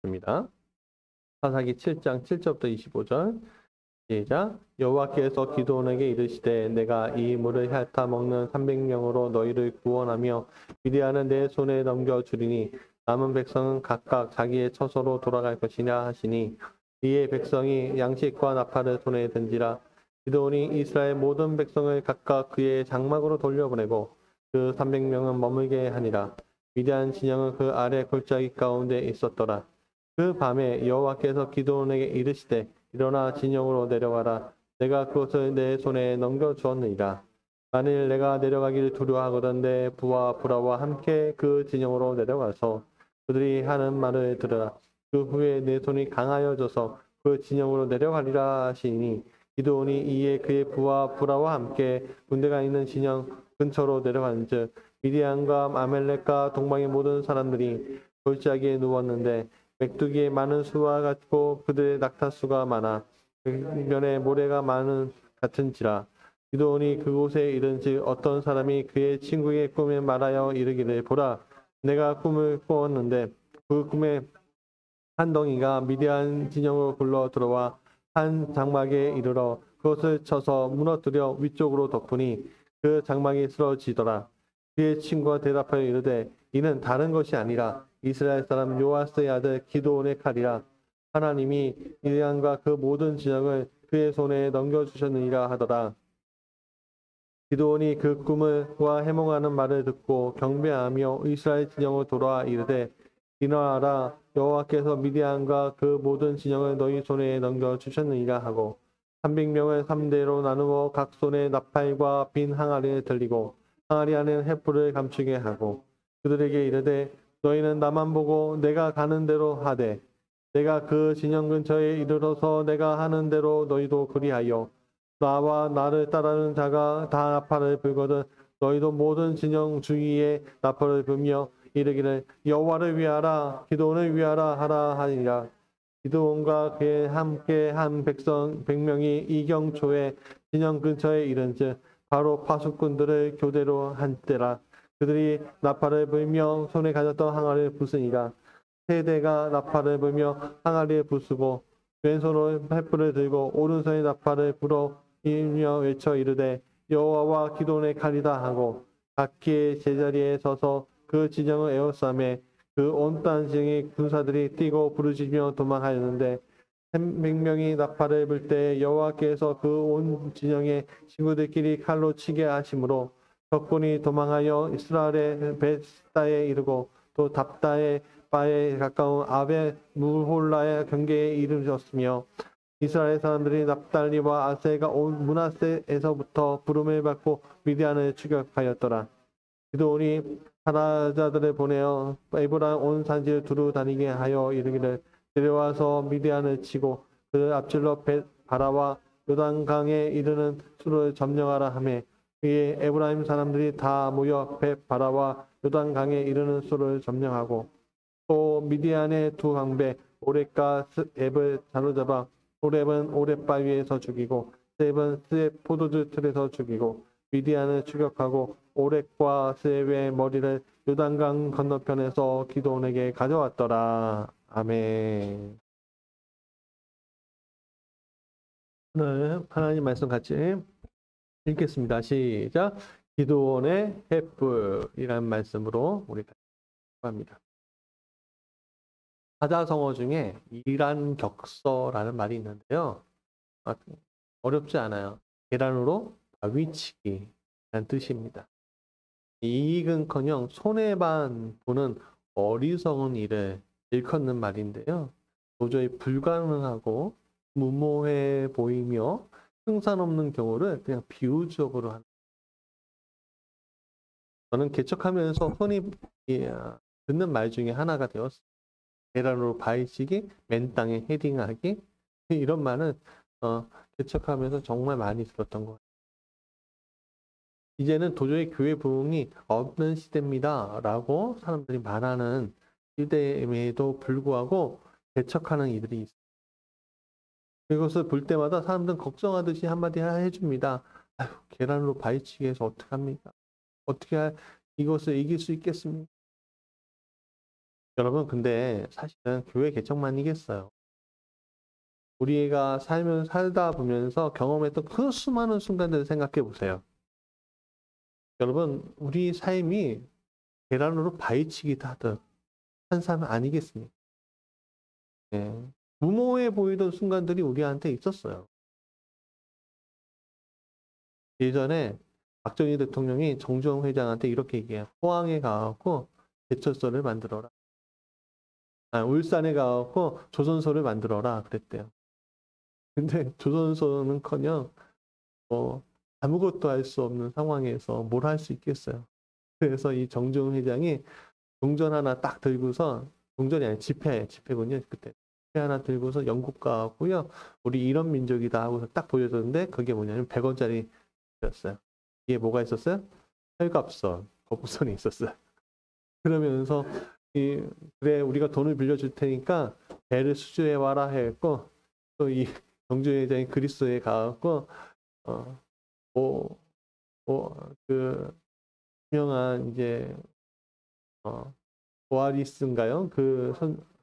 읽겠습니다. 사사기 7장 7절부터 25절. 시작. 여호와께서 기드온에게 이르시되 내가 이 물을 핥아 먹는 300명으로 너희를 구원하며 미디안은 내 손에 넘겨주리니 남은 백성은 각각 자기의 처소로 돌아갈 것이냐 하시니 이에 백성이 양식과 나팔을 손에 든지라. 기드온이 이스라엘 모든 백성을 각각 그의 장막으로 돌려보내고 그 300명은 머물게 하니라. 미디안 진영은 그 아래 골짜기 가운데 있었더라. 그 밤에 여호와께서 기드온에게 이르시되 일어나 진영으로 내려가라. 내가 그것을 내 손에 넘겨주었느니라. 만일 내가 내려가기를 두려워하거든 내 부하 브라와 함께 그 진영으로 내려가서 그들이 하는 말을 들으라. 그 후에 내 손이 강하여져서 그 진영으로 내려가리라 하시니 기드온이 이에 그의 부하 브라와 함께 군대가 있는 진영 근처로 내려간즉 미디안과 아멜렉과 동방의 모든 사람들이 골짜기에 누웠는데 맥두기에 많은 수와 같고 그들의 낙타수가 많아 면에 모래가 많은 같은지라. 기드온이 그곳에 이른즉 어떤 사람이 그의 친구에게 꿈에 말하여 이르기를 보라 내가 꿈을 꾸었는데 그 꿈에 한 덩이가 미디안 진영으로 굴러 들어와 한 장막에 이르러 그것을 쳐서 무너뜨려 위쪽으로 덮으니 그 장막이 쓰러지더라. 그의 친구가 대답하여 이르되 이는 다른 것이 아니라 이스라엘 사람 요아스의 아들 기드온의 칼이라. 하나님이 미디안과 그 모든 진영을 그의 손에 넘겨주셨느니라 하더라. 기드온이 그 꿈과 해몽하는 말을 듣고 경배하며 이스라엘 진영으로 돌아와 이르되 일어나라 여호와께서 미디안과 그 모든 진영을 너희 손에 넘겨주셨느니라 하고 300명을 3대로 나누어 각 손에 나팔과 빈 항아리를 들리고 항아리 안에 횃불을 감추게 하고 그들에게 이르되 너희는 나만 보고 내가 가는 대로 하되 내가 그 진영 근처에 이르러서 내가 하는 대로 너희도 그리하여 나와 나를 따르는 자가 다 나팔을 불거든 너희도 모든 진영 주위에 나팔을 불며 이르기를 여호와를 위하라 기드온을 위하라 하라 하니라. 기드온과 그에 함께 한 백성 100명이 이경초에 진영 근처에 이른즉 바로 파수꾼들을 교대로 한 때라. 그들이 나팔을 불며 손에 가졌던 항아리를 부수니라. 세대가 나팔을 불며 항아리에 부수고 왼손으로 횃불을 들고 오른손에 나팔을 불어 이며 외쳐 이르되 여호와와 기드온의 칼이다 하고 각기의 제자리에 서서 그 진영을 에워싸매 그 온 땅 진영의 군사들이 뛰고 부르짖으며 도망하였는데 100명이 나팔을 불 때 여호와께서 그 온 진영의 친구들끼리 칼로 치게 하심으로 적군이 도망하여 이스라엘의 베스다에 이르고 또 답다의 바에 가까운 아베 무홀라의 경계에 이르렀으며 이스라엘 사람들이 납달리와 아세가 온 므낫세에서부터 부름을 받고 미디안을 추격하였더라. 기드온이 사라자들을 보내어 에브라 온 산지를 두루 다니게 하여 이르기를 내려와서 미디안을 치고 그를 앞질러 벳 바라와 요단강에 이르는 수를 점령하라 하매 그의 에브라임 사람들이 다 모여 벳 바라와 요단강에 이르는 수를 점령하고 또 미디안의 두 강배 오렙과 스앱을 사로잡아 오렙은 오렙바 위에서 죽이고 스앱은 스앱 포도주 틀에서 죽이고 미디안을 추격하고 오렙과 스앱의 머리를 요단강 건너편에서 기드온에게 가져왔더라. 아멘. 오늘 하나님 말씀 같이 읽겠습니다. 시작. 기드온의 횃불이라는 말씀으로 우리 같이 합니다. 사자성어 중에 이란격서라는 말이 있는데요. 어렵지 않아요. 계란으로 바위치기라는 뜻입니다. 이익은커녕 손해만 보는 어리석은 일을 일컫는 말인데요. 도저히 불가능하고 무모해 보이며 승산 없는 경우를 그냥 비유적으로 하는. 저는 개척하면서 흔히 듣는 말 중에 하나가 되었어요. 계란으로 바위치기, 맨 땅에 헤딩하기 이런 말은 개척하면서 정말 많이 들었던 것 같아요. 이제는 도저히 교회 부흥이 없는 시대입니다 라고 사람들이 말하는 시대임에도 불구하고 개척하는 이들이 있어요. 이것을 볼 때마다 사람들은 걱정하듯이 한마디 해줍니다. 아유, 계란으로 바위치기 해서 어떡합니까? 어떻게 이것을 이길 수 있겠습니까? 여러분, 근데 사실은 교회 개척만이겠어요. 우리가 살다 보면서 경험했던 그 수많은 순간들을 생각해 보세요. 여러분, 우리 삶이 계란으로 바위치기 하듯 한 삶 아니겠습니까? 예. 무모해 보이던 순간들이 우리한테 있었어요. 예전에 박정희 대통령이 정주영 회장한테 이렇게 얘기해요. 포항에 가갖고 제철소를 만들어라. 울산에 가갖고 조선소를 만들어라 그랬대요. 근데 조선소는커녕 뭐 아무것도 할 수 없는 상황에서 뭘 할 수 있겠어요. 그래서 이 정주영 회장이 동전 하나 딱 들고서, 동전이 아니라 지폐군요. 그때 지폐 하나 들고서 영국 가고요. 우리 이런 민족이다 하고서 딱 보여줬는데 그게 뭐냐면 100원짜리였어요. 이게 뭐가 있었어요? 혈갑선, 거북선이 있었어요. 그러면서 그래 우리가 돈을 빌려줄 테니까 배를 수주해 와라 했고, 또 이 정주영 회장이 그리스도에 가갖고 뭐, 그 유명한 이제 보아리스인가요?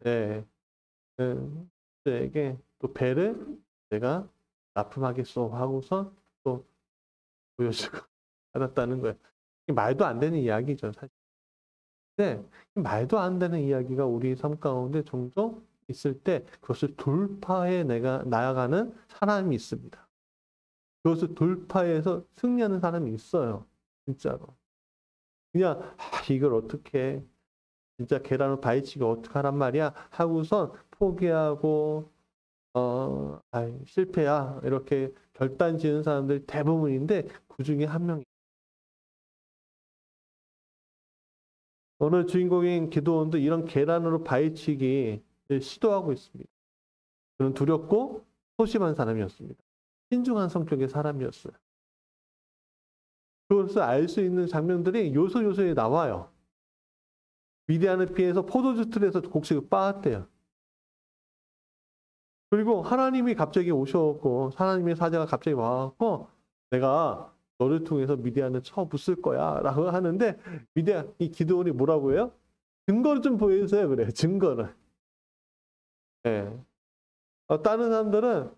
예, 에게 또 배를 내가 납품하겠소 하고서 또 보여주고 받았다는 거예요. 말도 안 되는 이야기죠, 사실. 근데 말도 안 되는 이야기가 우리 삶 가운데 종종 있을 때 그것을 돌파해 나아가는 사람이 있습니다. 그것을 돌파해서 승리하는 사람이 있어요. 진짜로. 그냥 이걸 어떻게 진짜 계란을 바위치기 어떡하란 말이야 하고선 포기하고 실패야 이렇게 결단 지은 사람들이 대부분인데 그 중에 한 명이 오늘 주인공인 기드온도 이런 계란으로 바위치기 시도하고 있습니다. 그는 두렵고 소심한 사람이었습니다. 신중한 성격의 사람이었어요. 그것을 알 수 있는 장면들이 요소요소에 나와요. 미디안을 피해서 포도주 틀에서 곡식을 빻았대요. 그리고 하나님이 갑자기 오셨고 하나님의 사자가 갑자기 와갖고 내가 너를 통해서 미디안을 쳐 부술 거야 라고 하는데 이 기드온이 뭐라고 해요? 증거를 좀 보여주세요 그래요. 증거를. 네. 다른 사람들은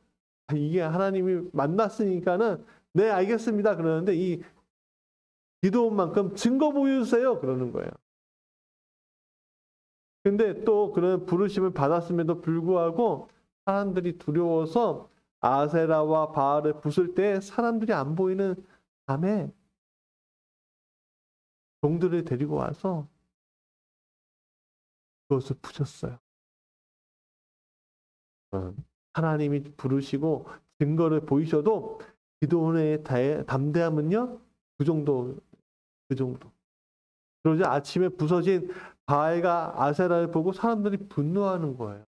이게 하나님이 만났으니까는 네 알겠습니다 그러는데 이 기드온만큼 증거 보여주세요 그러는 거예요. 근데 또 그런 부르심을 받았음에도 불구하고 사람들이 두려워서 아세라와 바알을 부술 때 사람들이 안 보이는 밤에 종들을 데리고 와서 그것을 부셨어요. 하나님이 부르시고 증거를 보이셔도 기도원의 담대함은요 그 정도. 그러자 아침에 부서진 바알과 아세라를 보고 사람들이 분노하는 거예요.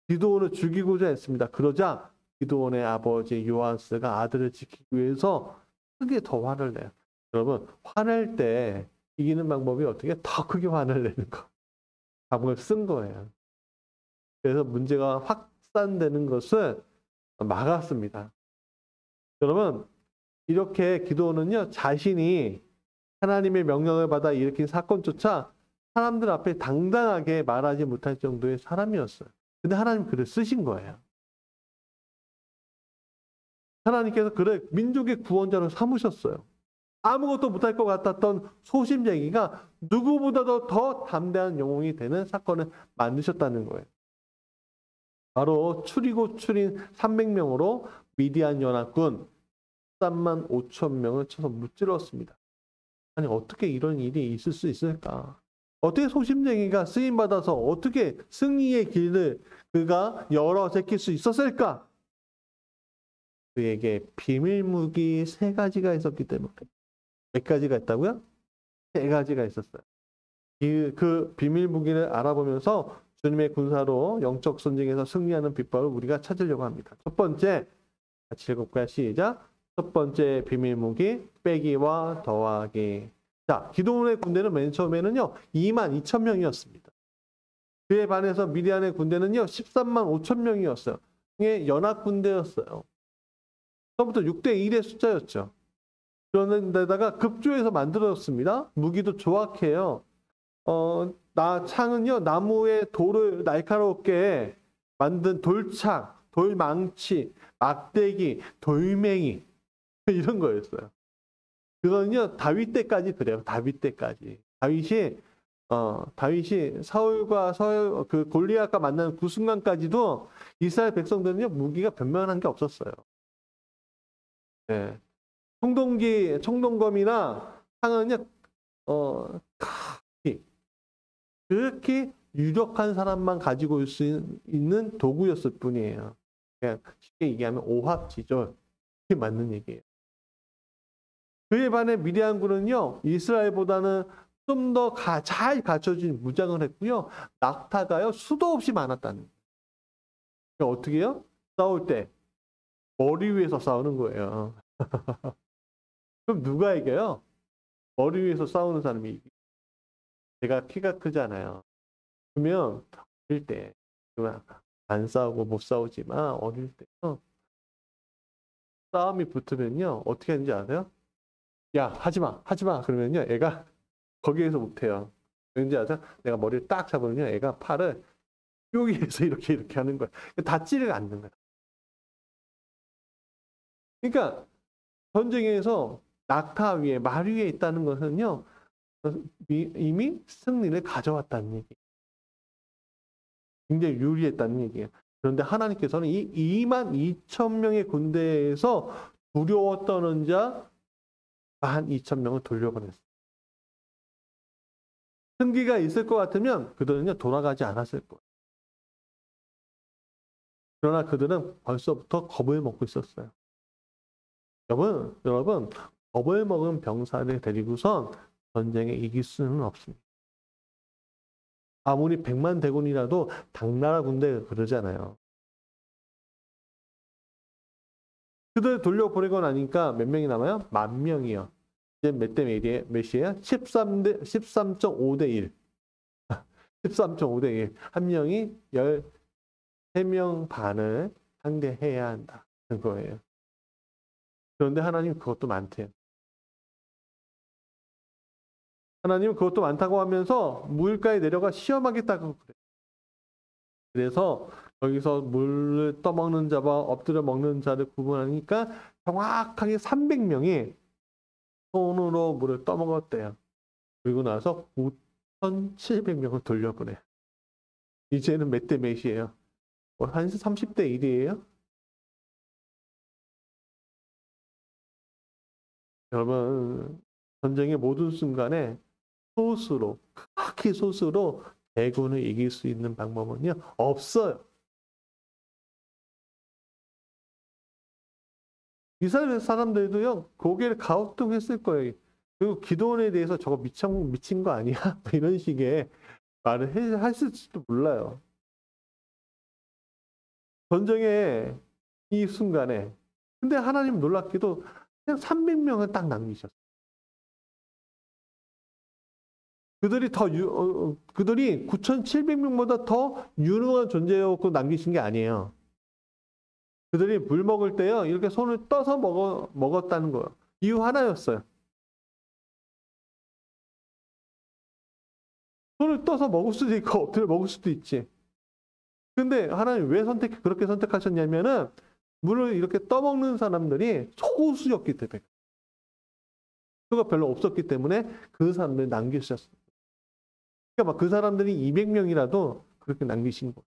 기드온을 죽이고자 했습니다. 그러자 기드온의 아버지 요아스가 아들을 지키기 위해서 크게 더 화를 내요. 여러분 화낼 때 이기는 방법이 어떻게 더 크게 화를 내는 거. 감을 쓴 거예요. 그래서 문제가 확산되는 것을 막았습니다. 여러분 이렇게 기드온은요 자신이 하나님의 명령을 받아 일으킨 사건조차 사람들 앞에 당당하게 말하지 못할 정도의 사람이었어요. 근데 하나님 그를 쓰신 거예요. 하나님께서 그를 민족의 구원자로 삼으셨어요. 아무것도 못할 것 같았던 소심쟁이가 누구보다도 더 담대한 영웅이 되는 사건을 만드셨다는 거예요. 바로 추리고 추린 300명으로 미디안 연합군 13만 5천 명을 쳐서 무찔렀습니다. 아니 어떻게 이런 일이 있을 수 있을까? 어떻게 소심쟁이가 쓰임받아서 어떻게 승리의 길을 그가 열어 제낄 수 있었을까? 그에게 비밀무기 3가지가 있었기 때문에. 몇 가지가 있다고요? 3가지가 있었어요. 그 비밀무기를 알아보면서 주님의 군사로 영적 전쟁에서 승리하는 비법을 우리가 찾으려고 합니다. 첫 번째, 같이 읽어볼까요? 시작. 첫 번째 비밀무기, 빼기와 더하기. 자, 기드온의 군대는 맨 처음에는요, 2만 2천 명이었습니다. 그에 반해서 미디안의 군대는요, 13만 5천 명이었어요. 이게 연합군대였어요. 처음부터 6대1의 숫자였죠. 그런데다가 급조해서 만들어졌습니다. 무기도 조악해요. 창은요, 나무의 돌을 날카롭게 만든 돌창, 돌망치, 막대기, 돌멩이 이런 거였어요. 그거는요, 다윗 때까지 그래요. 다윗 때까지. 다윗이 사울과 그 골리앗과 만나는 그 순간까지도 이스라엘 백성들은요, 무기가 변변한 게 없었어요. 예. 청동검이나 창은요, 그렇게 유력한 사람만 가지고 올 수 있는 도구였을 뿐이에요. 그냥 쉽게 얘기하면 오합지졸. 그게 맞는 얘기예요. 그에 반해 미디안군은요, 이스라엘보다는 좀 더 잘 갖춰진 무장을 했고요. 낙타가요, 수도 없이 많았다는 거예요. 그러니까 어떻게 해요? 싸울 때 머리 위에서 싸우는 거예요. 그럼 누가 이겨요? 머리 위에서 싸우는 사람이 이겨요. 제가 키가 크잖아요. 그러면 어릴 때 안 싸우고 못 싸우지만 어릴 때 싸움이 붙으면요, 어떻게 하는지 아세요? 야, 하지마 그러면요, 애가 거기에서 못해요. 왠지 아세요? 내가 머리를 딱 잡으면요, 애가 팔을 여기에서 이렇게 하는 거야. 닿지를 않는 거야. 그러니까 전쟁에서 낙타 위에, 말 위에 있다는 것은요, 이미 승리를 가져왔다는 얘기. 굉장히 유리했다는 얘기예요. 그런데 하나님께서는 이 2만 2천 명의 군대에서 두려워 떠는 자 1만 2천 명을 돌려보냈어요. 승기가 있을 것 같으면 그들은요, 돌아가지 않았을 거예요. 그러나 그들은 벌써부터 겁을 먹고 있었어요. 여러분, 겁을 먹은 병사를 데리고선 전쟁에 이길 수는 없습니다. 아무리 100만 대군이라도 당나라 군대가 그러잖아요. 그들 돌려보내고 나니까 몇 명이 남아요? 10,000명이요. 이제 몇 대 몇이에요? 13.5대 1. 13.5대 1. 한 명이 13명 반을 상대해야 한다는 거예요. 그런데 하나님 그것도 많대요. 하나님은 그것도 많다고 하면서 물가에 내려가 시험하겠다고 그래요. 그래서 여기서 물을 떠먹는 자와 엎드려 먹는 자를 구분하니까 정확하게 300명이 손으로 물을 떠먹었대요. 그리고 나서 5,700명을 돌려보내. 이제는 몇 대 몇이에요? 한 30대 1이에요? 여러분, 전쟁의 모든 순간에 극히 소수로 대군을 이길 수 있는 방법은요, 없어요. 이스라엘 사람들도요, 고개를 갸우뚱했을 거예요. 그리고 기도원에 대해서 저거 미친 거 아니야? 이런 식의 말을 했을지도 몰라요. 전쟁의 이 순간에. 근데 하나님 놀랍게도 그냥 300명을 딱 남기셨어요. 그들이 9,700명보다 더 유능한 존재였고 남기신 게 아니에요. 그들이 물 먹을 때요, 이렇게 손을 떠서 먹었다는 거예요. 이유 하나였어요. 손을 떠서 먹을 수도 있고, 엎드려 먹을 수도 있지. 근데 하나님 왜 그렇게 선택하셨냐면은, 물을 이렇게 떠먹는 사람들이 소수였기 때문에. 수가 별로 없었기 때문에 그 사람들을 남기셨어요. 그러니까 막 그 사람들이 200명이라도 그렇게 남기신 거예요.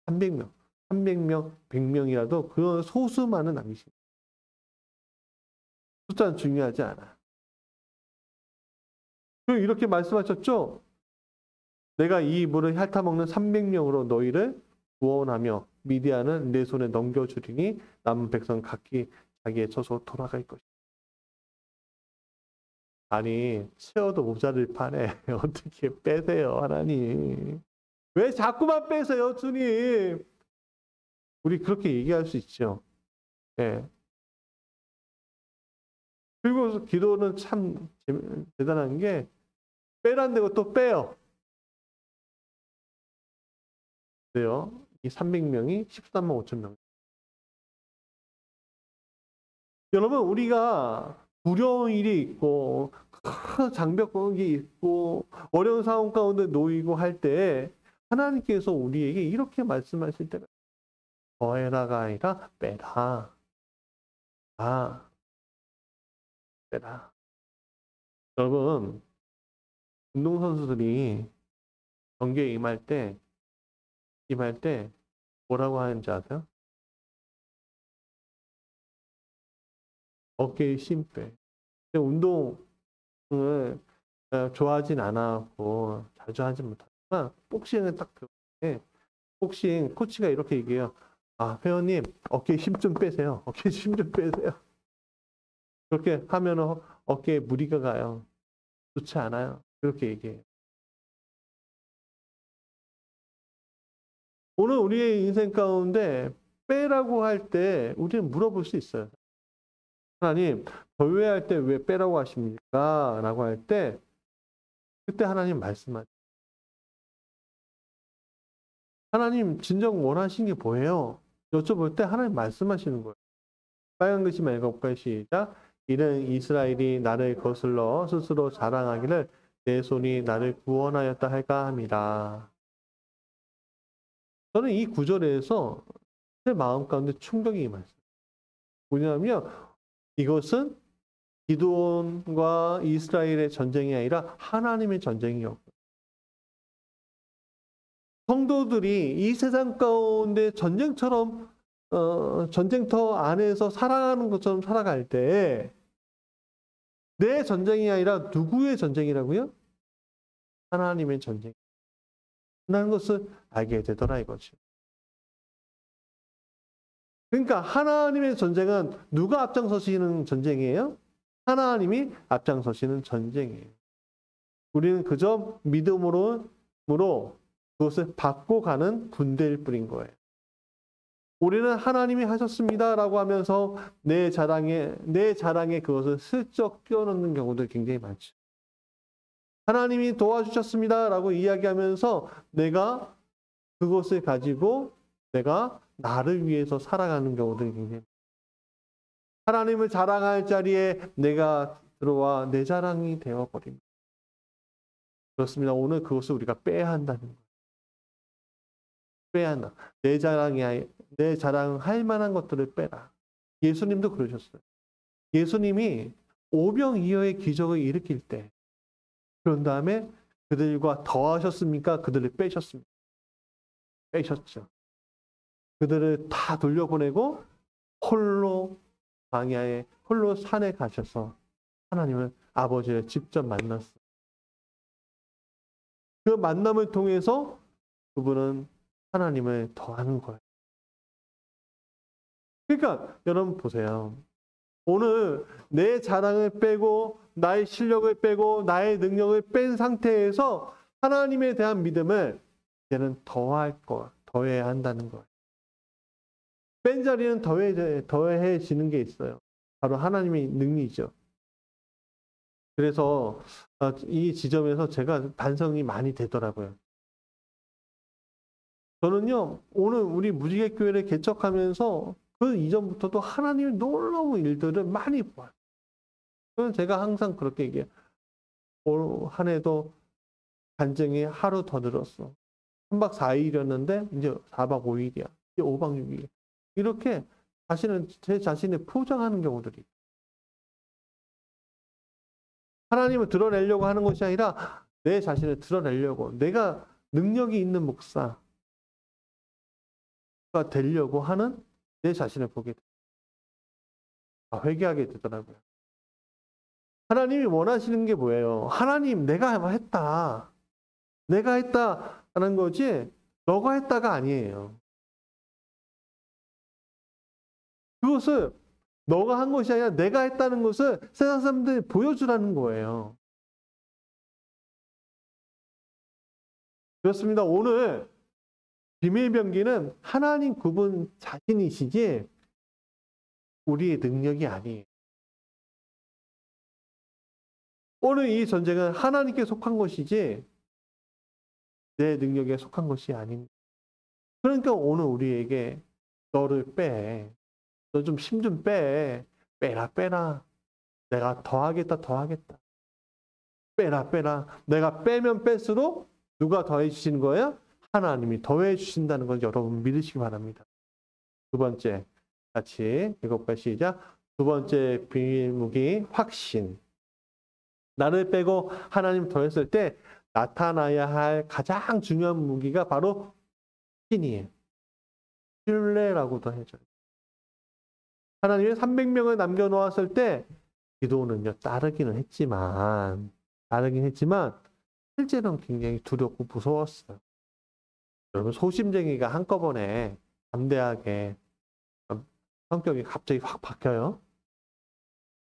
300명, 300명, 100명이라도 그 소수만은 남기신 거예요. 숫자는 중요하지 않아. 그리고 이렇게 말씀하셨죠? 내가 이 물을 핥아먹는 300명으로 너희를 구원하며 미디안은 내 손에 넘겨주리니 남은 백성 각기 자기의 처소로 돌아갈 것이다. 아니, 채워도 모자를 판에 어떻게 빼세요, 하나님? 왜 자꾸만 빼세요, 주님? 우리 그렇게 얘기할 수 있죠. 예. 그리고 기도는 참 대단한 게 빼란 데고 또 빼요. 그래요. 이 300명이 13만 5천 명. 여러분, 우리가 두려운 일이 있고 큰 장벽이 있고 어려운 상황 가운데 놓이고 할 때 하나님께서 우리에게 이렇게 말씀하실 때가 더해라가 아니라 빼라. 아, 빼라. 여러분, 운동선수들이 경기에 임할 때 뭐라고 하는지 아세요? 어깨에 힘 빼. 근데 운동을 좋아하진 않았고 자주 하진 못하지만 복싱은 딱 그런데 복싱 코치가 이렇게 얘기해요. 아, 회원님 어깨에 힘 좀 빼세요. 어깨에 힘 좀 빼세요. 그렇게 하면 어깨에 무리가 가요. 좋지 않아요. 그렇게 얘기해요. 오늘 우리의 인생 가운데 빼라고 할 때 우리는 물어볼 수 있어요. 하나님, 교회할 때 왜 빼라고 하십니까? 라고 할 때 그때 하나님 말씀하죠. 하나님 진정 원하시는 게 뭐예요? 여쭤볼 때 하나님 말씀하시는 거예요. 빨간 글씨만 읽어볼까요? 시작. 이는 이스라엘이 나를 거슬러 스스로 자랑하기를 내 손이 나를 구원하였다 할까 합니다. 저는 이 구절에서 제 마음 가운데 충격이 임했어요. 뭐냐면 이것은 기드온과 이스라엘의 전쟁이 아니라 하나님의 전쟁이었고 성도들이 이 세상 가운데 전쟁처럼 전쟁터 안에서 살아가는 것처럼 살아갈 때 내 전쟁이 아니라 누구의 전쟁이라고요? 하나님의 전쟁. 라는 것을 알게 되더라 이거죠. 그러니까 하나님의 전쟁은 누가 앞장서시는 전쟁이에요? 하나님이 앞장서시는 전쟁이에요. 우리는 그저 믿음으로 그것을 받고 가는 군대일 뿐인 거예요. 우리는 하나님이 하셨습니다라고 하면서 내 자랑에 그것을 슬쩍 끼워넣는 경우도 굉장히 많죠. 하나님이 도와주셨습니다라고 이야기하면서 내가 그것을 가지고 내가 나를 위해서 살아가는 경우들이 굉장히 많아요. 하나님을 자랑할 자리에 내가 들어와 내 자랑이 되어버립니다. 그렇습니다. 오늘 그것을 우리가 빼야 한다는 거예요. 빼야 한다. 내 자랑할 만한 것들을 빼라. 예수님도 그러셨어요. 예수님이 오병이어의 기적을 일으킬 때 그런 다음에 그들과 더하셨습니까? 그들을 빼셨습니다. 빼셨죠. 그들을 다 돌려보내고 홀로 광야에 홀로 산에 가셔서 하나님을 아버지를 직접 만났어요. 그 만남을 통해서 그분은 하나님을 더하는 거예요. 그러니까 여러분 보세요. 오늘 내 자랑을 빼고 나의 실력을 빼고 나의 능력을 뺀 상태에서 하나님에 대한 믿음을 이제는 더해야 한다는 거예요. 뺀 자리는 더해지는 게 있어요. 바로 하나님의 능리죠. 그래서 이 지점에서 제가 반성이 많이 되더라고요. 저는요, 오늘 우리 무지개교회를 개척하면서 그 이전부터도 하나님의 놀라운 일들을 많이 보아요. 그래서 제가 항상 그렇게 얘기해요. 올 한 해도 간증이 하루 더 늘었어. 3박 4일이었는데 이제 4박 5일이야. 이제 5박 6일. 이렇게 제 자신을 포장하는 경우들이. 하나님을 드러내려고 하는 것이 아니라 내 자신을 드러내려고 내가 능력이 있는 목사가 되려고 하는 내 자신을 보게 돼요. 회개하게 되더라고요. 하나님이 원하시는 게 뭐예요? 하나님 내가 했다. 내가 했다라는 거지 너가 했다가 아니에요. 그것을 너가 한 것이 아니라 내가 했다는 것을 세상 사람들이 보여주라는 거예요. 그렇습니다. 오늘 비밀병기는 하나님 그분 자신이시지 우리의 능력이 아니에요. 오늘 이 전쟁은 하나님께 속한 것이지 내 능력에 속한 것이 아닙니다. 그러니까 오늘 우리에게 너를 빼. 너 좀 힘 좀 빼. 빼라. 내가 더하겠다. 빼라 빼라. 내가 빼면 뺄수록 누가 더해 주시는 거예요? 하나님이 더해 주신다는 걸 여러분 믿으시기 바랍니다. 두 번째, 같이 읽어볼까요? 시작. 두 번째 비밀 무기 확신. 나를 빼고 하나님 더했을 때 나타나야 할 가장 중요한 무기가 바로 신이에요. 신뢰라고도 해줘요. 하나님이 300명을 남겨놓았을 때 기도는요 따르긴 했지만 실제로는 굉장히 두렵고 무서웠어요. 여러분 소심쟁이가 한꺼번에 담대하게 성격이 갑자기 확 바뀌어요.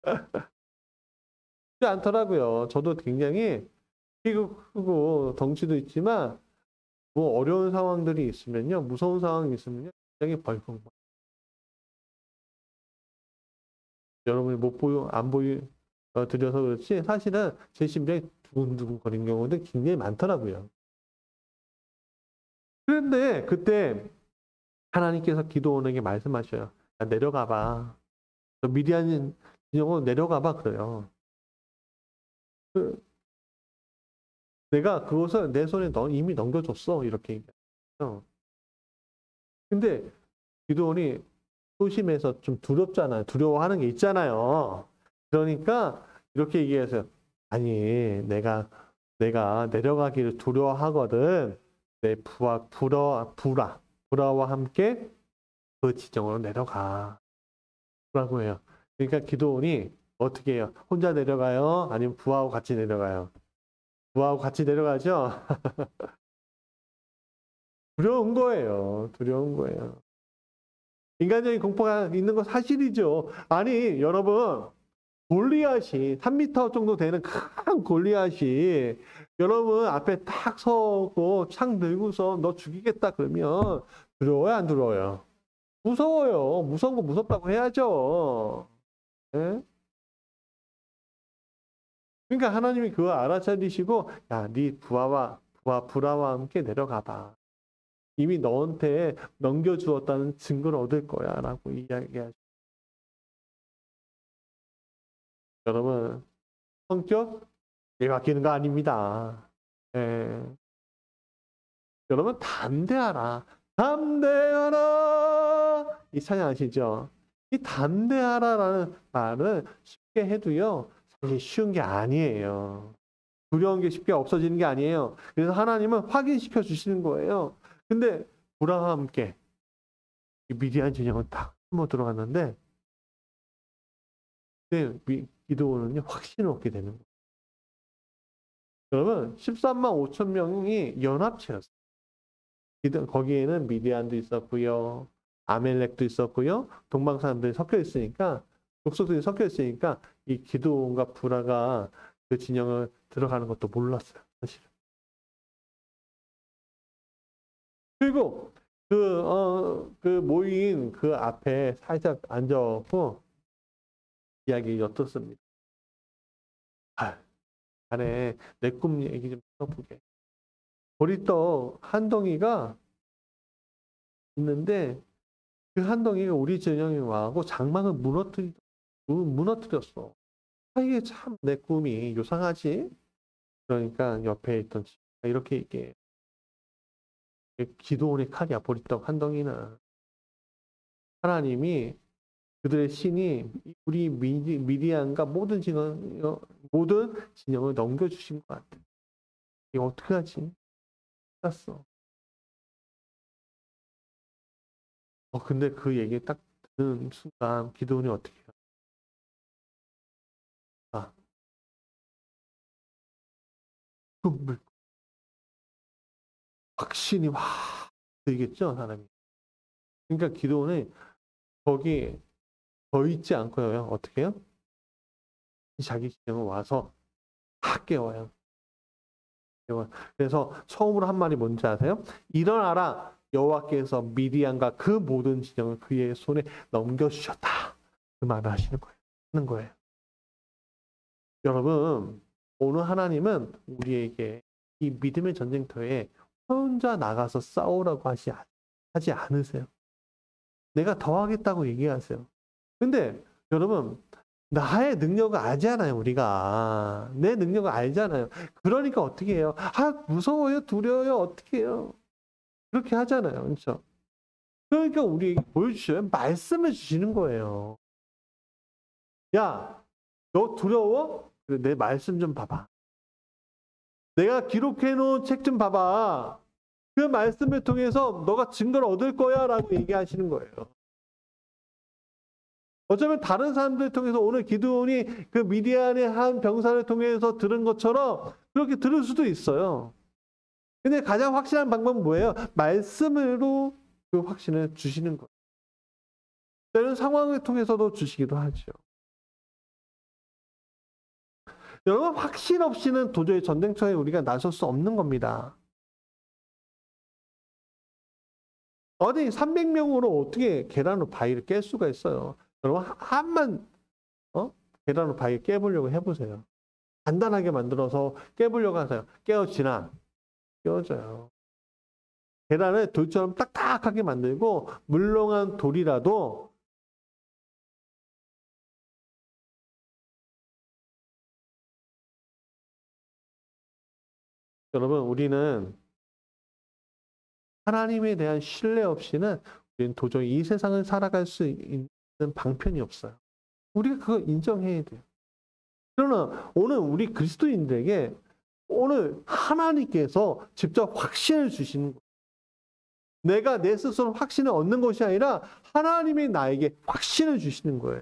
쉽지 않더라고요. 저도 굉장히 키도 크고 덩치도 있지만 뭐 어려운 상황들이 있으면요, 무서운 상황이 있으면요, 굉장히 벌컥. 여러분이 안 보여드려서 그렇지 사실은 제 심장이 두근두근 거리는 경우도 굉장히 많더라고요. 그런데 그때 하나님께서 기도원에게 말씀하셔요. 야, 내려가 봐. 미디안 진영으로 내려가 봐 그래요. 내가 그것을 내 손에 이미 넘겨줬어 이렇게 얘기해요. 근데 기도원이 소심해서 좀 두렵잖아요. 두려워하는 게 있잖아요. 그러니까 이렇게 얘기해서 아니 내가 내려가기를 두려워하거든. 내 부라와 함께 그 지정으로 내려가 라고 해요. 그러니까 기도원이 어떻게 해요? 혼자 내려가요? 아니면 부하고 같이 내려가요? 부하고 같이 내려가죠? 두려운 거예요. 두려운 거예요. 인간적인 공포가 있는 건 사실이죠. 아니 여러분 골리앗이 3m 정도 되는 큰 골리앗이 여러분 앞에 딱 서고 창 들고서 너 죽이겠다 그러면 두려워요 안 두려워요? 무서워요. 무서운 거 무섭다고 해야죠. 네? 그러니까 하나님이 그거 알아차리시고 야, 네 부하와 함께 내려가봐. 이미 너한테 넘겨주었다는 증거를 얻을 거야 라고 이야기하죠. 여러분 성격 바뀌는 거 아닙니다. 예. 여러분 담대하라. 담대하라. 이 찬양 아시죠? 이 담대하라라는 말은 쉽게 해도요. 사실 쉬운 게 아니에요. 두려운 게 쉽게 없어지는 게 아니에요. 그래서 하나님은 확인시켜 주시는 거예요. 근데 불화와 함께 미디안 진영은 딱 한번 들어갔는데 기도원은요 확신을 얻게 되는 거예요. 여러분 13만 5천 명이 연합체였어요. 거기에는 미디안도 있었고요. 아멜렉도 있었고요. 동방 사람들이 섞여 있으니까 족속들이 섞여 있으니까 이 기드온과 불화가 그 진영을 들어가는 것도 몰랐어요. 사실은. 그리고 그 모인 그 앞에 살짝 앉아서 이야기 엿듣습니다. 안에 내 꿈 얘기 좀 들어보게. 보리떡 한 덩이가 있는데 그 한 덩이가 우리 진영에 와고 장막을 무너뜨렸어. 이게 참 내 꿈이 요상하지? 그러니까 옆에 있던 친구가 이렇게 얘기해. 기도원의 칼이야, 보리떡 한 덩이는. 하나님이 그들의 신이 우리 미디안과 모든 진영을 넘겨주신 것 같아. 이거 어떻게 하지? 땄어. 근데 그 얘기 딱 듣는 순간 기도원이 어떻게 해요? 확신이 확 들겠죠, 사람이. 그러니까 기도원이 거기 더 있지 않고요. 어떻게 해요? 자기 진영을 와서 다 깨워요. 그래서 처음으로 한 말이 뭔지 아세요? 일어나라. 여호와께서 미디안과 그 모든 진영을 그의 손에 넘겨주셨다. 그 말을 하는 거예요. 여러분, 오늘 하나님은 우리에게 이 믿음의 전쟁터에 혼자 나가서 싸우라고 하지 않으세요. 내가 더 하겠다고 얘기하세요. 근데 여러분, 나의 능력을 알잖아요, 우리가. 내 능력을 알잖아요. 그러니까 어떻게 해요? 아, 무서워요, 두려워요, 어떻게 해요? 그렇게 하잖아요. 그렇죠? 그러니까 우리에게 보여주셔요. 말씀을 주시는 거예요. 야, 너 두려워? 그래, 내 말씀 좀 봐봐. 내가 기록해 놓은 책 좀 봐봐. 그 말씀을 통해서 너가 증거를 얻을 거야 라고 얘기하시는 거예요. 어쩌면 다른 사람들 통해서 오늘 기드온이 그 미디안의 한 병사를 통해서 들은 것처럼 그렇게 들을 수도 있어요. 근데 가장 확실한 방법은 뭐예요? 말씀으로 그 확신을 주시는 거예요. 때로는 상황을 통해서도 주시기도 하죠. 여러분, 확신 없이는 도저히 전쟁터에 우리가 나설 수 없는 겁니다. 어디 300명으로 어떻게 계란으로 바위를 깰 수가 있어요? 여러분, 한만 계란으로 바위 깨보려고 해보세요. 간단하게 만들어서 깨보려고 하세요. 깨어지나? 깨어져요. 계란을 돌처럼 딱딱하게 만들고 물렁한 돌이라도 여러분, 우리는 하나님에 대한 신뢰 없이는 우리는 도저히 이 세상을 살아갈 수 있는 방편이 없어요. 우리가 그걸 인정해야 돼요. 그러나 오늘 우리 그리스도인들에게 오늘 하나님께서 직접 확신을 주시는 거예요. 내가 내 스스로 확신을 얻는 것이 아니라 하나님이 나에게 확신을 주시는 거예요.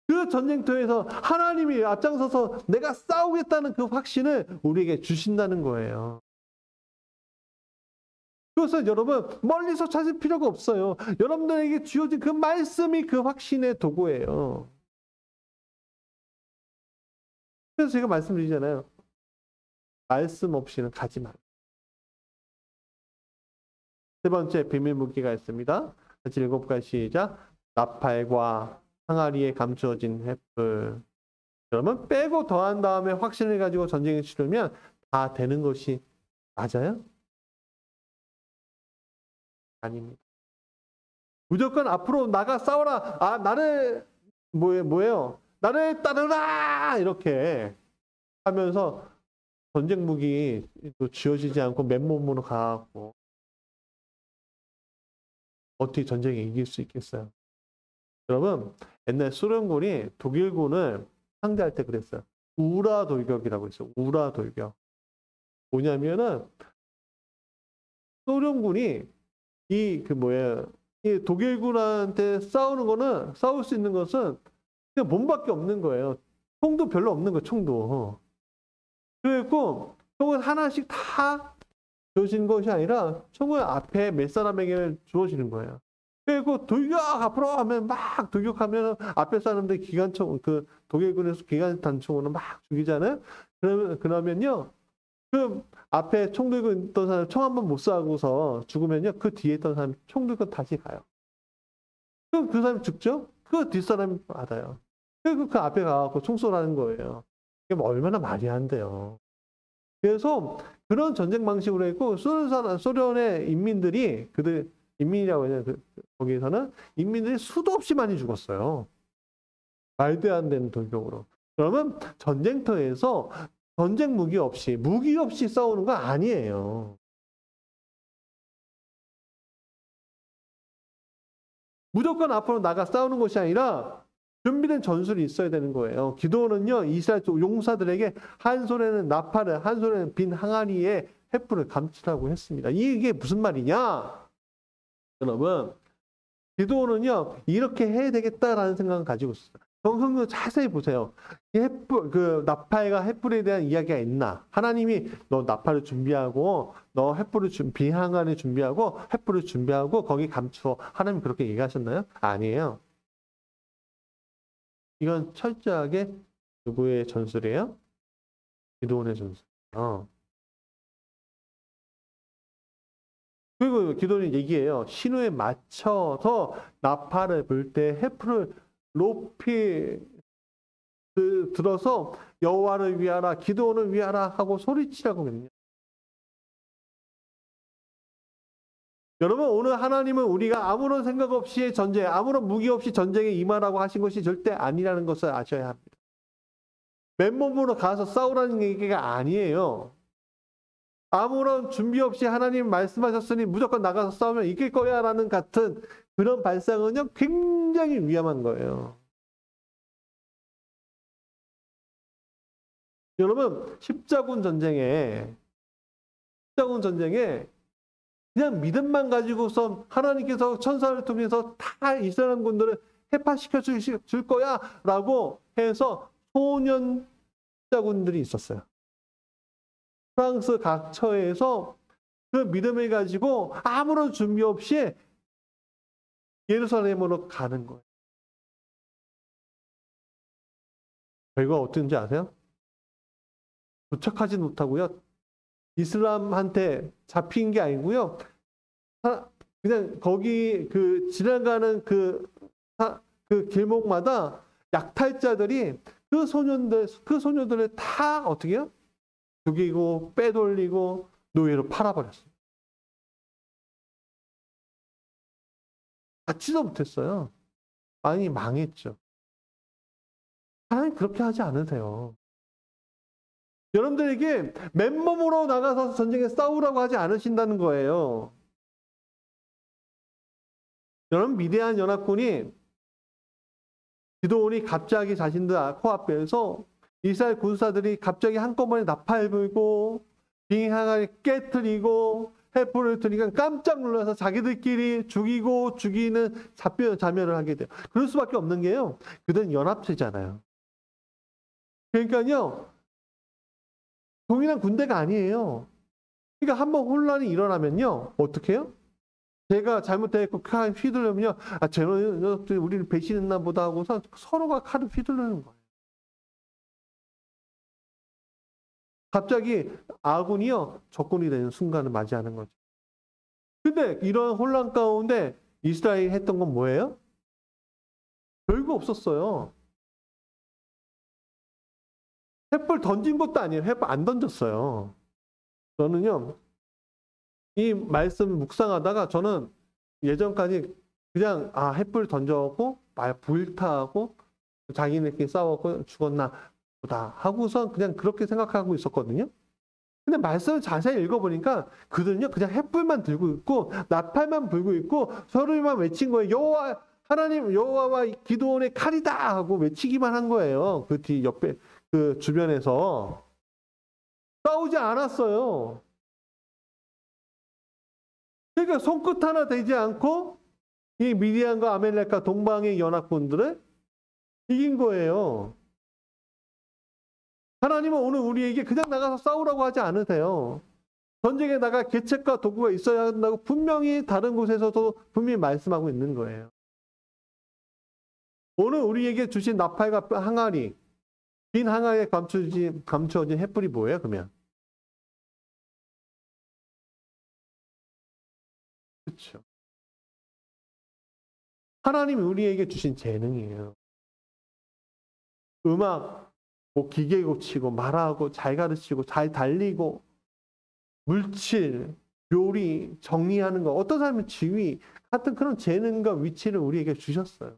그 전쟁터에서 하나님이 앞장서서 내가 싸우겠다는 그 확신을 우리에게 주신다는 거예요. 그래서 여러분 멀리서 찾을 필요가 없어요. 여러분들에게 주어진 그 말씀이 그 확신의 도구예요. 그래서 제가 말씀드리잖아요. 말씀 없이는 가지 말라. 세 번째 비밀 무기가 있습니다. 같이 읽어볼까요? 시작. 나팔과 항아리에 감추어진 횃불. 그러면 빼고 더한 다음에 확신을 가지고 전쟁을 치르면 다 되는 것이 맞아요? 아닙니다. 무조건 앞으로 나가 싸워라. 아, 나를 뭐예요? 나를 따르라 이렇게 하면서 전쟁 무기 쥐어지지 않고 맨몸으로 가고 어떻게 전쟁에 이길 수 있겠어요? 여러분 옛날 소련군이 독일군을 상대할 때 그랬어요. 우라 돌격이라고 있어요. 우라 돌격. 뭐냐면은 소련군이 이 독일군한테 싸울 수 있는 것은 그냥 몸밖에 없는 거예요. 총도 별로 없는 거예요. 총도. 그리고 총은 하나씩 다 주어지는 것이 아니라 총은 앞에 몇 사람에게 주어지는 거예요. 그리고 돌격 앞으로 하면 막 돌격하면 앞에 사람들 기관총 그 독일군에서 기관 단총으로 막 죽이잖아요. 그러면요 그 앞에 총 들고 있던 사람 총 한 번 못 쏴고서 죽으면요 그 뒤에 있던 사람 총 들고 다시 가요. 그럼 그 사람이 죽죠? 그 뒷사람이 받아요. 그리고 그 앞에 가갖고 총 쏘라는 거예요. 이게 뭐 얼마나 말이 안 돼요. 그래서 그런 전쟁 방식으로 했고 소련의 인민들이 인민이라고 해야 되나 거기에서는 인민들이 수도 없이 많이 죽었어요. 말도 안 되는 돌격으로. 그러면 전쟁터에서 전쟁 무기 없이 싸우는 거 아니에요. 무조건 앞으로 나가 싸우는 것이 아니라 준비된 전술이 있어야 되는 거예요. 기도는요 이스라엘 용사들에게 한 손에는 나팔을 한 손에는 빈 항아리에 횃불을 감추라고 했습니다. 이게 무슨 말이냐? 여러분 기도는요 이렇게 해야 되겠다라는 생각을 가지고 있어요. 성경 자세히 보세요. 그 나팔과 횃불에 대한 이야기가 있나? 하나님이 너 나팔을 준비하고 너 횃불을 비항아리 준비하고 횃불을 준비하고 거기 감추어. 하나님 그렇게 얘기하셨나요? 아니에요. 이건 철저하게 누구의 전술이에요? 기도원의 전술이에요. 그리고 기도원이 얘기해요. 신호에 맞춰서 나팔을 불 때 횃불을 높이 들어서 여호와를 위하라, 기도원을 위하라 하고 소리치라고 했네요. 여러분, 오늘 하나님은 우리가 아무런 생각 없이 전쟁, 아무런 무기 없이 전쟁에 임하라고 하신 것이 절대 아니라는 것을 아셔야 합니다. 맨몸으로 가서 싸우라는 얘기가 아니에요. 아무런 준비 없이 하나님 말씀하셨으니 무조건 나가서 싸우면 이길 거야 라는 같은 그런 발상은요, 굉장히 위험한 거예요. 여러분, 십자군 전쟁에 그냥 믿음만 가지고서 하나님께서 천사를 통해서 다 이스라엘 군들을 해파시켜 줄 거야 라고 해서 소년 십자군들이 있었어요. 프랑스 각처에서 그 믿음을 가지고 아무런 준비 없이 예루살렘으로 가는 거예요. 결과가 어떤지 아세요? 도착하지 못하고요. 이슬람한테 잡힌 게 아니고요. 그냥 거기 그 지나가는 그 길목마다 약탈자들이 그 소녀들을 다 어떻게 해요? 죽이고 빼돌리고 노예로 팔아버렸어요. 받지도 못했어요. 많이 망했죠. 하나님 그렇게 하지 않으세요. 여러분들에게 맨몸으로 나가서 전쟁에 싸우라고 하지 않으신다는 거예요. 여러분, 미디안 연합군이 기드온이 갑자기 자신들 코앞에서 이스라엘 군사들이 갑자기 한꺼번에 나팔 불고 빙하를 깨뜨리고 횃불을 드니까 깜짝 놀라서 자기들끼리 죽이고 죽이는 자멸을 하게 돼요. 그럴 수밖에 없는 게요. 그들은 연합체잖아요. 그러니까요. 동일한 군대가 아니에요. 그러니까 한번 혼란이 일어나면요. 어떻게 해요? 제가 잘못했고 칼 휘둘르면요. 아, 쟤네들이 우리를 배신했나 보다 하고서 서로가 칼을 휘두르는 거예요. 갑자기 아군이요. 적군이 되는 순간을 맞이하는 거죠. 근데 이런 혼란 가운데 이스라엘이 했던 건 뭐예요? 별거 없었어요. 횃불 던진 것도 아니에요. 횃불 안 던졌어요. 저는요. 이 말씀 묵상하다가 저는 예전까지 그냥 횃불 던져갖고 불타고 자기네끼리 싸웠고 죽었나 보다 하고서 그냥 그렇게 생각하고 있었거든요. 근데 말씀을 자세히 읽어보니까 그들은요 그냥 횃불만 들고 있고 나팔만 불고 있고 서로만 외친 거예요. 여호와 하나님 여호와와 기드온의 칼이다 하고 외치기만 한 거예요. 그 뒤 옆에 그 주변에서 싸우지 않았어요. 그러니까 손끝 하나 대지 않고 이 미디안과 아멜렉과 동방의 연합군들을 이긴 거예요. 하나님은 오늘 우리에게 그냥 나가서 싸우라고 하지 않으세요. 전쟁에 나가 계책과 도구가 있어야 한다고 분명히 다른 곳에서도 분명히 말씀하고 있는 거예요. 오늘 우리에게 주신 나팔과 항아리, 빈 항아리에 감추어진 횃불이 뭐예요, 그러면? 그렇죠. 하나님이 우리에게 주신 재능이에요. 음악, 뭐 기계 고치고 말하고 잘 가르치고 잘 달리고 물질, 요리, 정리하는 거 어떤 사람은 지휘 같은 그런 재능과 위치를 우리에게 주셨어요.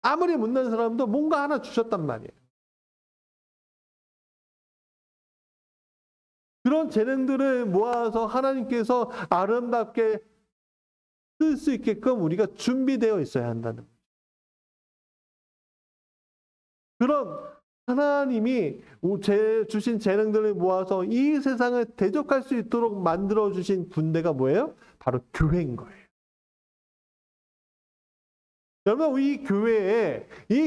아무리 못난 사람도 뭔가 하나 주셨단 말이에요. 그런 재능들을 모아서 하나님께서 아름답게 쓸 수 있게끔 우리가 준비되어 있어야 한다는 거예요. 그런 하나님이 주신 재능들을 모아서 이 세상을 대적할 수 있도록 만들어주신 군대가 뭐예요? 바로 교회인 거예요. 여러분, 이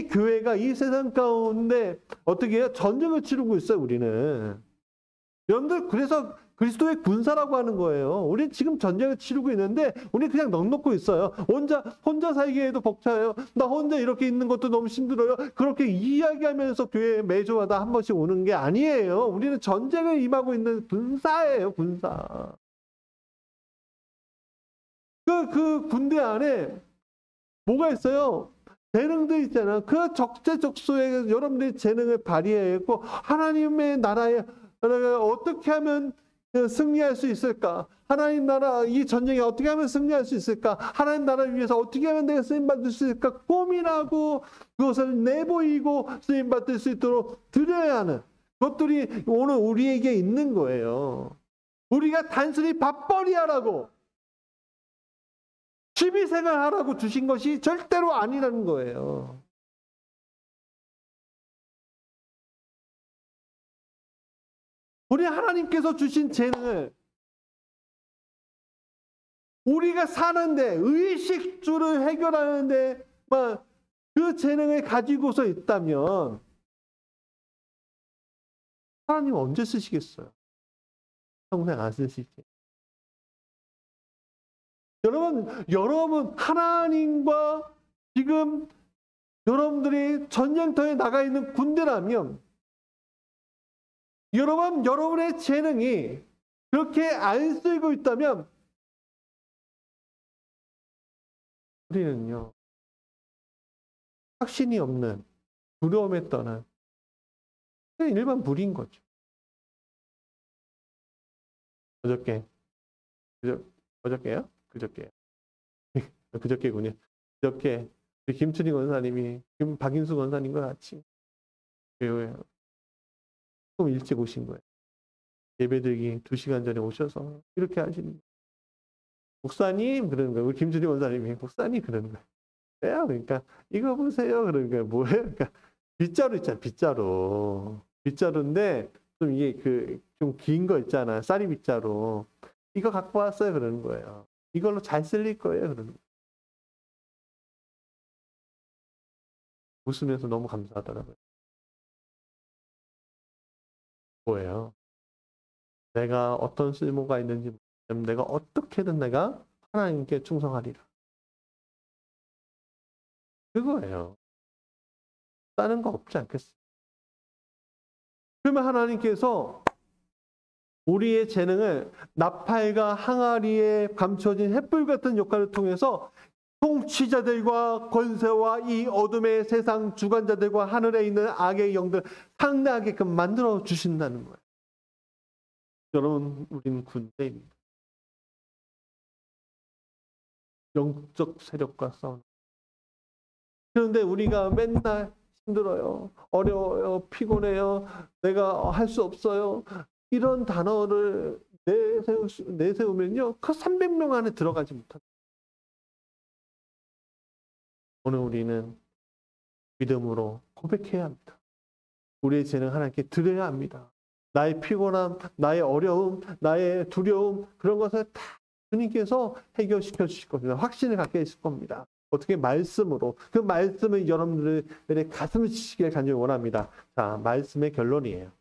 교회가 이 세상 가운데 어떻게 해요? 전쟁을 치르고 있어요, 우리는. 여러분들, 그래서 그리스도의 군사라고 하는 거예요. 우리 지금 전쟁을 치르고 있는데, 우리 그냥 넉넉고 있어요. 혼자 살기에도 벅차요. 나 혼자 이렇게 있는 것도 너무 힘들어요. 그렇게 이야기하면서 교회에 매주마다 한 번씩 오는 게 아니에요. 우리는 전쟁을 임하고 있는 군사예요, 군사. 그 군대 안에 뭐가 있어요? 재능도 있잖아요. 그 적재적소에 여러분들이 재능을 발휘해야 했고, 하나님의 나라에 어떻게 하면 승리할 수 있을까? 하나님 나라 이 전쟁에 어떻게 하면 승리할 수 있을까? 하나님 나라를 위해서 어떻게 하면 내가 쓰임받을 수 있을까? 고민하고 그것을 내보이고 쓰임받을 수 있도록 드려야 하는 것들이 오늘 우리에게 있는 거예요. 우리가 단순히 밥벌이 하라고 취미생활 하라고 주신 것이 절대로 아니라는 거예요. 우리 하나님께서 주신 재능을 우리가 사는데 의식주를 해결하는데 그 재능을 가지고서 있다면 하나님 언제 쓰시겠어요? 평생 안 쓰시지. 여러분 하나님과 지금 여러분들이 전쟁터에 나가 있는 군대라면 여러분의 재능이 그렇게 안 쓰이고 있다면 우리는요, 확신이 없는 두려움에 떠난 그냥 일반 무리인 거죠. 어저께요? 그저께군요. 그저께 김춘희 권사님이 박인수 권사님과 같이 교회에 조금 일찍 오신 거예요. 예배드리기 2시간 전에 오셔서 이렇게 하시는 거예요. 목사님 그러는 거예요. 우리 김준희 원사님이 목사님 그러는 거예요. 왜요? 그러니까 이거 보세요. 그러는 거예요. 뭐예요? 그러니까 빗자루 있잖아요. 빗자루인데 좀 이게 좀 긴 거 있잖아요. 쌀이 빗자루. 이거 갖고 왔어요. 그러는 거예요. 이걸로 잘 쓸릴 거예요. 그러는 거예요. 웃으면서 너무 감사하더라고요. 뭐예요? 내가 어떤 쓸모가 있는지 모르겠지만 내가 어떻게든 내가 하나님께 충성하리라. 그거예요. 다른 거 없지 않겠어요? 그러면 하나님께서 우리의 재능을 나팔과 항아리에 감춰진 횃불 같은 역할을 통해서 통치자들과 권세와 이 어둠의 세상 주관자들과 하늘에 있는 악의 영들 상대하게끔 만들어 주신다는 거예요. 여러분, 우리는 군대입니다. 영적 세력과 싸우는. 그런데 우리가 맨날 힘들어요, 어려워요, 피곤해요, 내가 할 수 없어요. 이런 단어를 내세우면요, 그 300명 안에 들어가지 못합니다. 오늘 우리는 믿음으로 고백해야 합니다. 우리의 재능 하나님께 드려야 합니다. 나의 피곤함, 나의 어려움, 나의 두려움, 그런 것을 다 주님께서 해결시켜 주실 겁니다. 확신을 갖게 해주실 겁니다. 어떻게? 말씀으로. 그 말씀을 여러분들의 가슴을 치시길 간절히 원합니다. 자, 말씀의 결론이에요.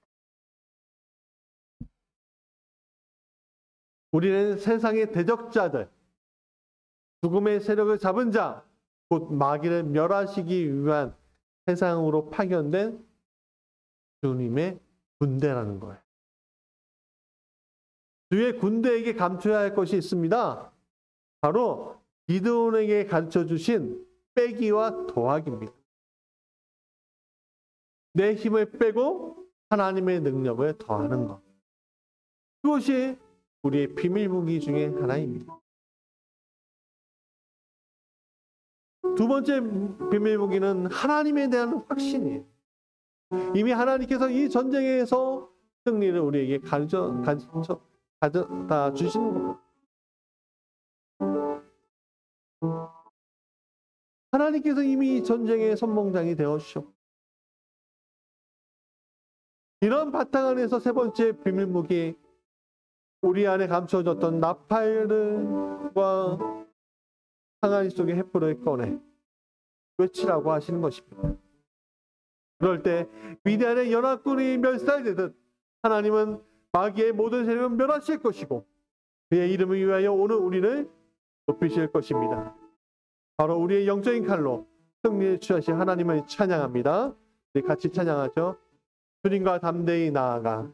우리는 세상의 대적자들, 죽음의 세력을 잡은 자, 곧 마귀를 멸하시기 위한 세상으로 파견된 주님의 군대라는 거예요. 주의 군대에게 감춰야 할 것이 있습니다. 바로 기드온에게 가르쳐 주신 빼기와 더하기입니다. 내 힘을 빼고 하나님의 능력을 더하는 것. 그것이 우리의 비밀 무기 중에 하나입니다. 두 번째 비밀 무기는 하나님에 대한 확신이에요. 이미 하나님께서 이 전쟁에서 승리를 우리에게 가져다 주시는 겁니다. 하나님께서 이미 이 전쟁의 선봉장이 되어주셨고, 이런 바탕 안에서 세 번째 비밀 무기, 우리 안에 감춰졌던 나팔과 항아리 속의 횃불을 꺼내 외치라고 하시는 것입니다. 그럴 때 위대한 연합군이 멸살되듯 하나님은 마귀의 모든 세력을 멸하실 것이고 그의 이름을 위하여 오늘 우리를 높이실 것입니다. 바로 우리의 영적인 칼로 승리를 취하신 하나님을 찬양합니다. 우리 같이 찬양하죠. 주님과 담대히 나아가